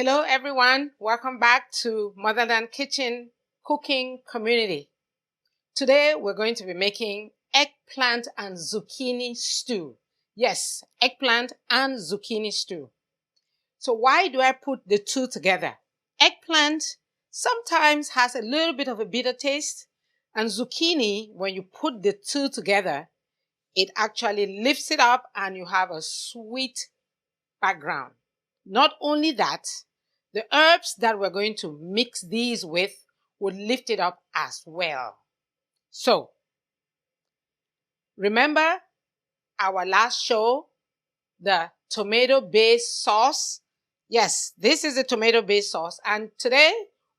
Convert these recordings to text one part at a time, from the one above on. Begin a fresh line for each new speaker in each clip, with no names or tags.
Hello everyone, welcome back to Motherland Kitchen cooking community. Today we're going to be making eggplant and zucchini stew. Yes, eggplant and zucchini stew. So why do I put the two together? Eggplant sometimes has a little bit of a bitter taste, and zucchini, when you put the two together, it actually lifts it up and you have a sweet background. Not only that, the herbs that we're going to mix these with will lift it up as well. So, remember our last show, the tomato-based sauce? Yes, this is a tomato-based sauce, and today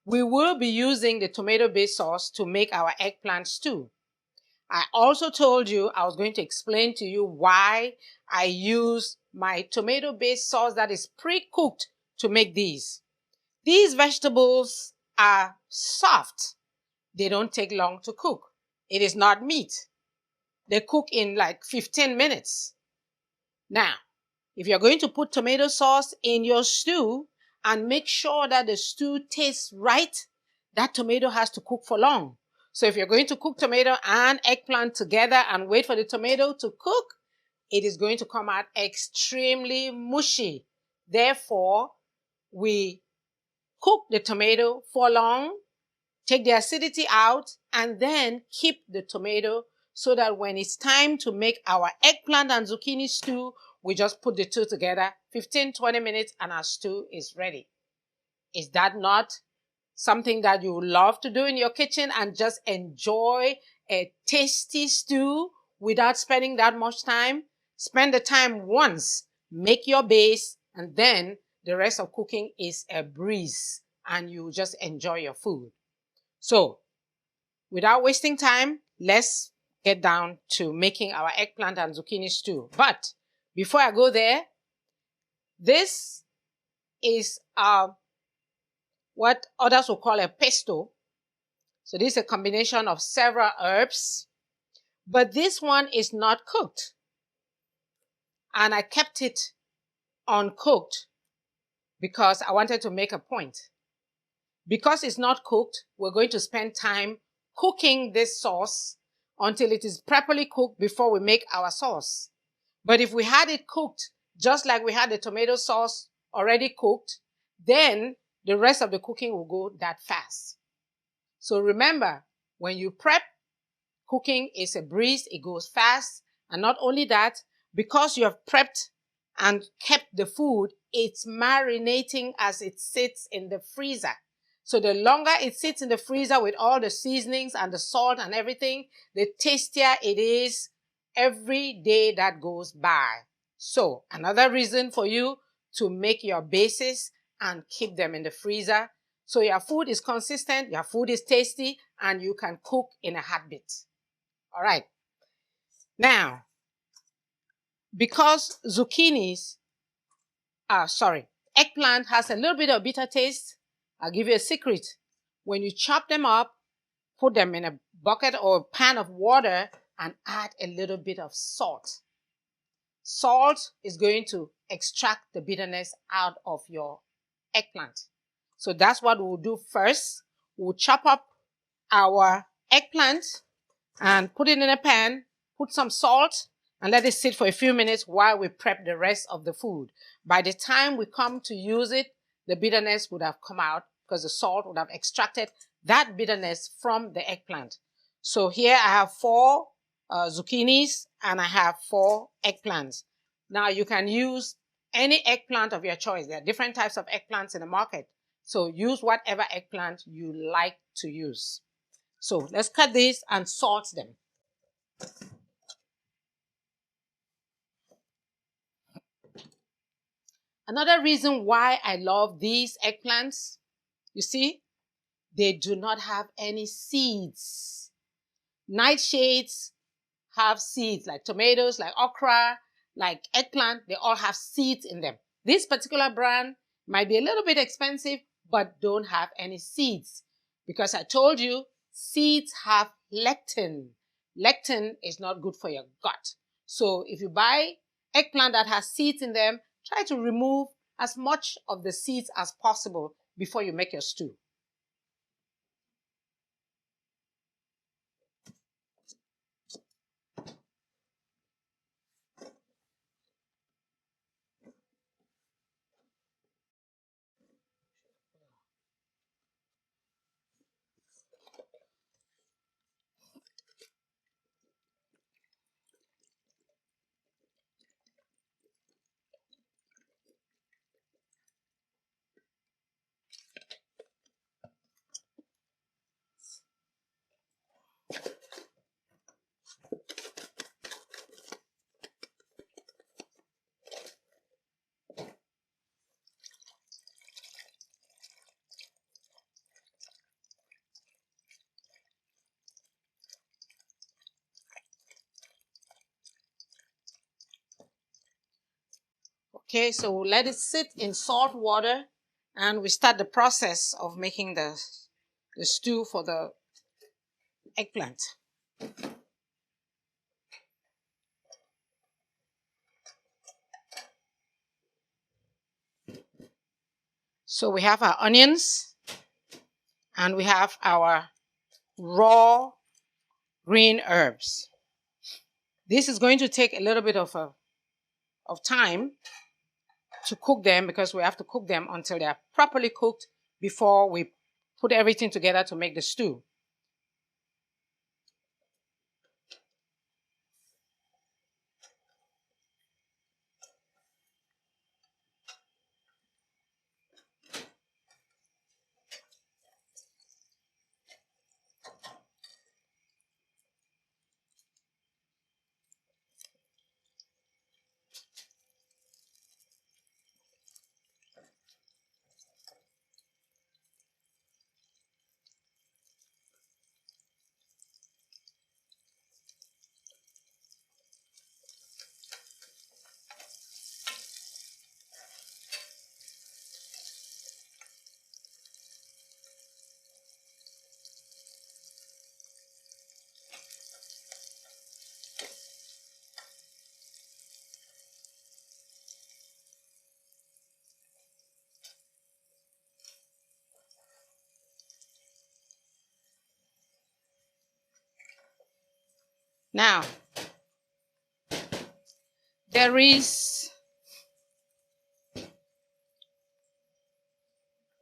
we will be using the tomato-based sauce to make our eggplant stew. I also told you I was going to explain to you why I use my tomato-based sauce that is pre-cooked to make these. These vegetables are soft. They don't take long to cook. It is not meat. They cook in like 15 minutes. Now, if you're going to put tomato sauce in your stew and make sure that the stew tastes right, that tomato has to cook for long. So if you're going to cook tomato and eggplant together and wait for the tomato to cook, it is going to come out extremely mushy. Therefore, we cook the tomato for long, take the acidity out, and then keep the tomato so that when it's time to make our eggplant and zucchini stew, we just put the two together, 15-20 minutes, and our stew is ready. Is that not something that you love to do in your kitchen and just enjoy a tasty stew without spending that much time? Spend the time once, make your base, and then the rest of cooking is a breeze and you just enjoy your food. So, without wasting time, let's get down to making our eggplant and zucchini stew. But before I go there, this is what others will call a pesto. So this is a combination of several herbs, but this one is not cooked. And I kept it uncooked because I wanted to make a point. Because it's not cooked, we're going to spend time cooking this sauce until it is properly cooked before we make our sauce. But if we had it cooked, just like we had the tomato sauce already cooked, then the rest of the cooking will go that fast. So remember, when you prep, cooking is a breeze, it goes fast. And not only that, because you have prepped and kept the food, it's marinating as it sits in the freezer. So the longer it sits in the freezer with all the seasonings and the salt and everything, the tastier it is every day that goes by. So another reason for you to make your bases and keep them in the freezer so your food is consistent, your food is tasty, and you can cook in a heartbeat. All right. Now, because eggplant has a little bit of bitter taste, I'll give you a secret. When you chop them up, put them in a bucket or a pan of water and add a little bit of salt. Salt is going to extract the bitterness out of your eggplant. So that's what we'll do first. We'll chop up our eggplant and put it in a pan, put some salt, and let it sit for a few minutes while we prep the rest of the food. By the time we come to use it, the bitterness would have come out because the salt would have extracted that bitterness from the eggplant. So here I have 4 zucchinis and I have 4 eggplants. Now you can use any eggplant of your choice. There are different types of eggplants in the market. So use whatever eggplant you like to use. So let's cut these and salt them. Another reason why I love these eggplants, you see, they do not have any seeds. Nightshades have seeds, like tomatoes, like okra, like eggplant, they all have seeds in them. This particular brand might be a little bit expensive, but don't have any seeds. Because I told you, seeds have lectin. Lectin is not good for your gut. So if you buy eggplant that has seeds in them, try to remove as much of the seeds as possible before you make your stew. Okay, so let it sit in salt water and we start the process of making the stew for the eggplant. So we have our onions and we have our raw green herbs. This is going to take a little bit of time to cook them because we have to cook them until they are properly cooked before we put everything together to make the stew. Now, there is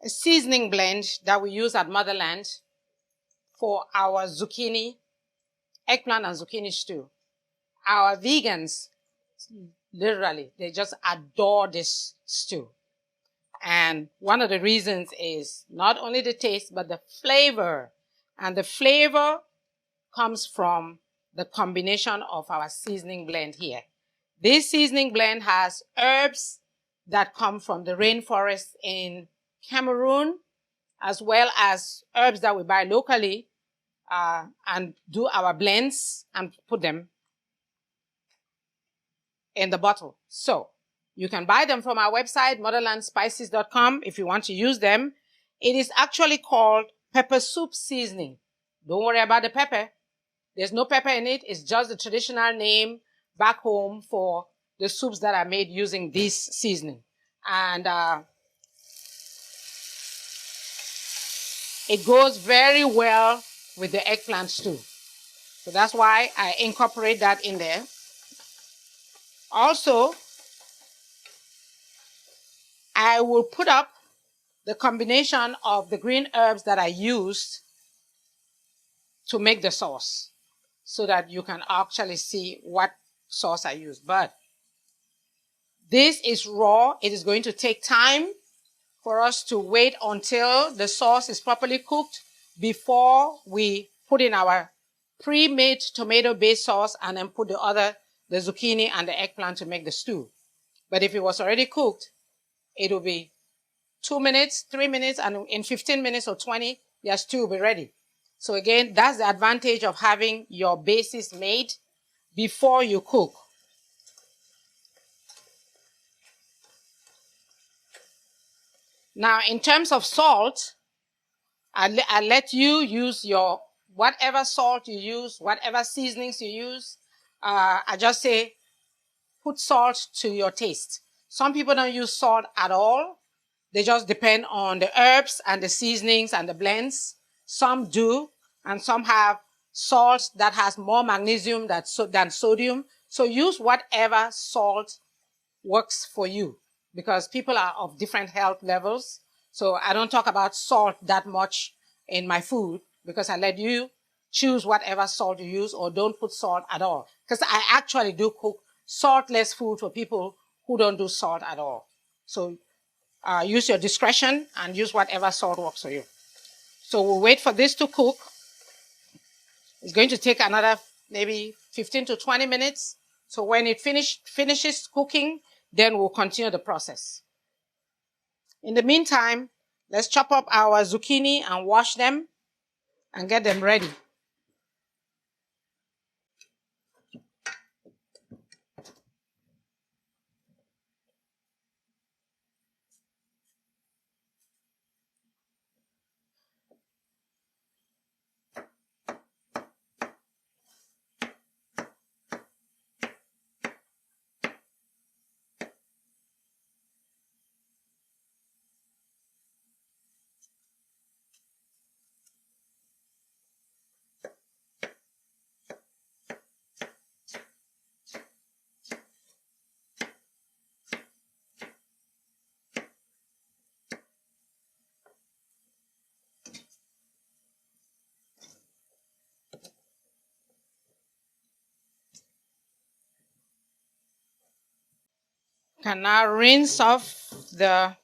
a seasoning blend that we use at Motherland for our zucchini, eggplant and zucchini stew. Our vegans, literally, they just adore this stew. And one of the reasons is not only the taste, but the flavor. And the flavor comes from the combination of our seasoning blend here. This seasoning blend has herbs that come from the rainforest in Cameroon, as well as herbs that we buy locally and do our blends and put them in the bottle. So you can buy them from our website, motherlandspices.com, if you want to use them. It is actually called pepper soup seasoning. Don't worry about the pepper. There's no pepper in it. It's just the traditional name back home for the soups that are made using this seasoning. And it goes very well with the eggplant stew. So that's why I incorporate that in there. Also, I will put up the combination of the green herbs that I used to make the sauce so that you can actually see what sauce I used. But this is raw. It is going to take time for us to wait until the sauce is properly cooked before we put in our pre-made tomato-based sauce and then put the zucchini and the eggplant to make the stew. But if it was already cooked, it will be 2 minutes, 3 minutes, and in 15 minutes or 20, your stew will be ready. So again, that's the advantage of having your bases made before you cook. Now, in terms of salt, I'll let you use your whatever salt you use, whatever seasonings you use. I just say put salt to your taste. Some people don't use salt at all. They just depend on the herbs and the seasonings and the blends. Some do, and some have salt that has more magnesium than sodium. So use whatever salt works for you, because people are of different health levels. So I don't talk about salt that much in my food, because I let you choose whatever salt you use, or don't put salt at all. Because I actually do cook saltless food for people who don't do salt at all. So use your discretion and use whatever salt works for you. So we'll wait for this to cook. It's going to take another maybe 15 to 20 minutes. So when it finishes cooking, then we'll continue the process. In the meantime, let's chop up our zucchini and wash them and get them ready. Can now rinse off the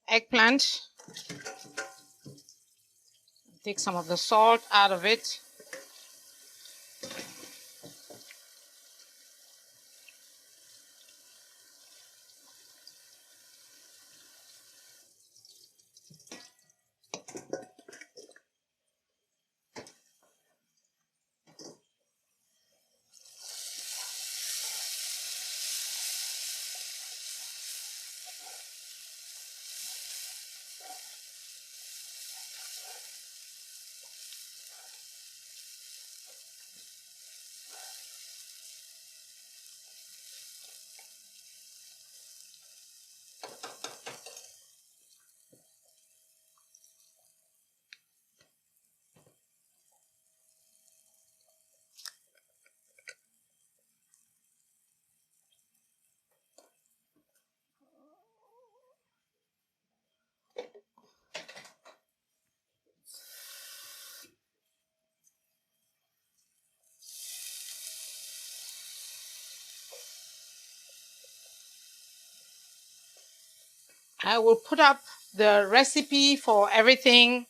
eggplant. Take some of the salt out of it. I will put up the recipe for everything,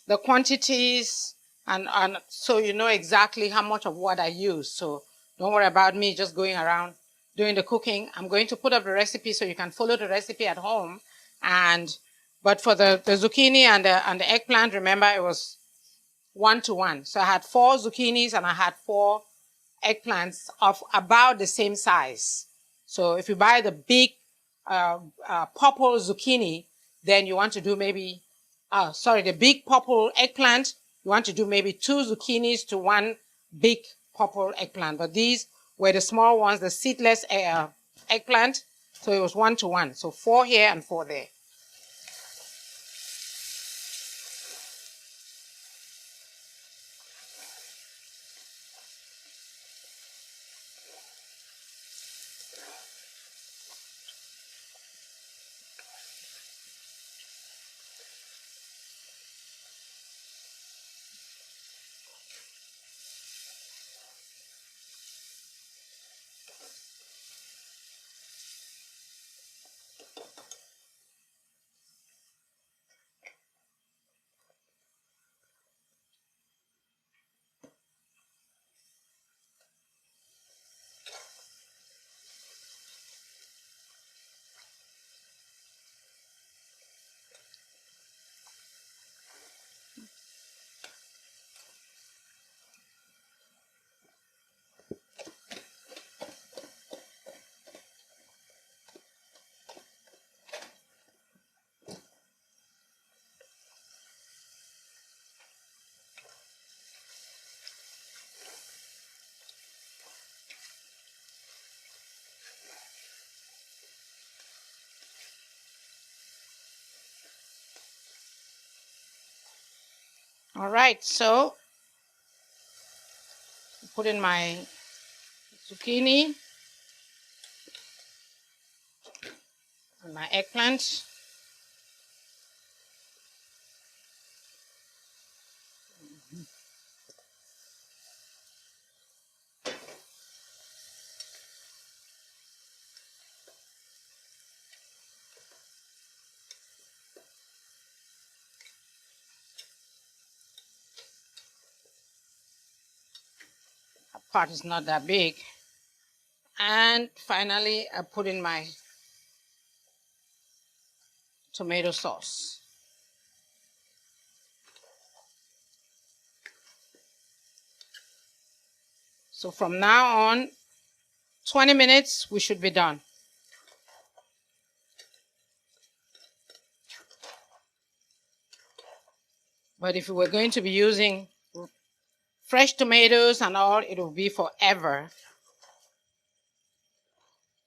the quantities, and so you know exactly how much of what I use. So don't worry about me just going around doing the cooking. I'm going to put up the recipe so you can follow the recipe at home. But for the zucchini and the eggplant, remember it was 1-to-1. So I had 4 zucchinis and I had 4 eggplants of about the same size. So if you buy the big purple zucchini, then you want to do maybe, the big purple eggplant, you want to do maybe 2 zucchinis to 1 big purple eggplant. But these were the small ones, the seedless eggplant. So it was 1-to-1. So 4 here and 4 there. All right, so put in my zucchini and my eggplant. That part is not that big. And finally, I put in my tomato sauce. So from now on, 20 minutes, we should be done. But if we were going to be using fresh tomatoes and all, it will be forever.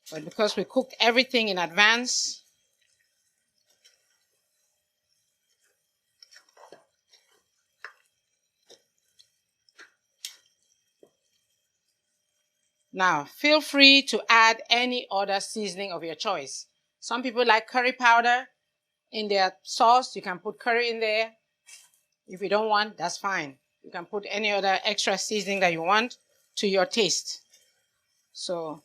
But because we cooked everything in advance, now feel free to add any other seasoning of your choice. Some people like curry powder in their sauce. You can put curry in there. If you don't want, that's fine. You can put any other extra seasoning that you want to your taste. So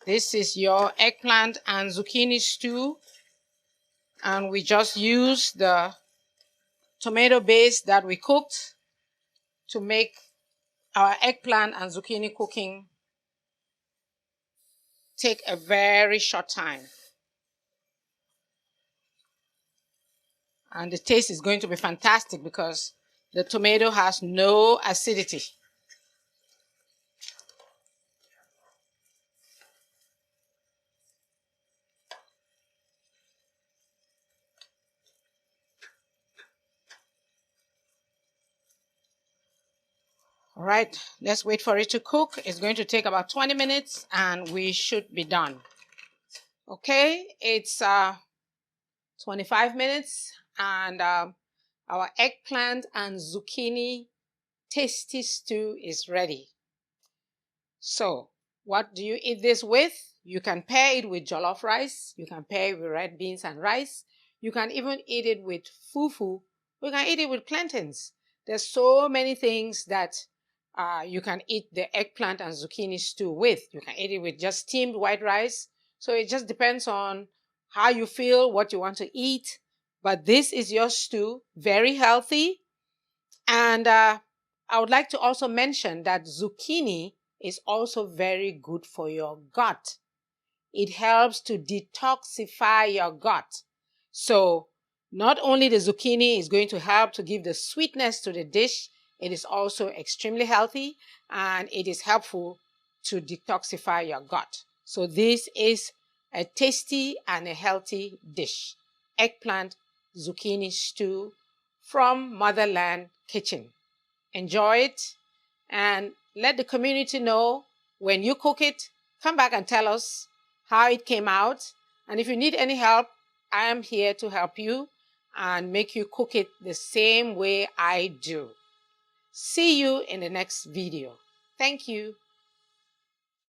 this is your eggplant and zucchini stew. And we just use the tomato base that we cooked to make our eggplant and zucchini cooking take a very short time. And the taste is going to be fantastic because the tomato has no acidity. All right, let's wait for it to cook. It's going to take about 20 minutes and we should be done. Okay, it's 25 minutes and our eggplant and zucchini tasty stew is ready. So, what do you eat this with? You can pair it with jollof rice. You can pair it with red beans and rice. You can even eat it with fufu. You can eat it with plantains. There's so many things that you can eat the eggplant and zucchini stew with. You can eat it with just steamed white rice. So it just depends on how you feel, what you want to eat. But this is your stew, very healthy. And I would like to also mention that zucchini is also very good for your gut. It helps to detoxify your gut. So not only the zucchini is going to help to give the sweetness to the dish, it is also extremely healthy and it is helpful to detoxify your gut. So this is a tasty and a healthy dish. Eggplant zucchini stew from Motherland Kitchen. Enjoy it and let the community know when you cook it. Come back and tell us how it came out. And if you need any help, I am here to help you and make you cook it the same way I do. See you in the next video. Thank you.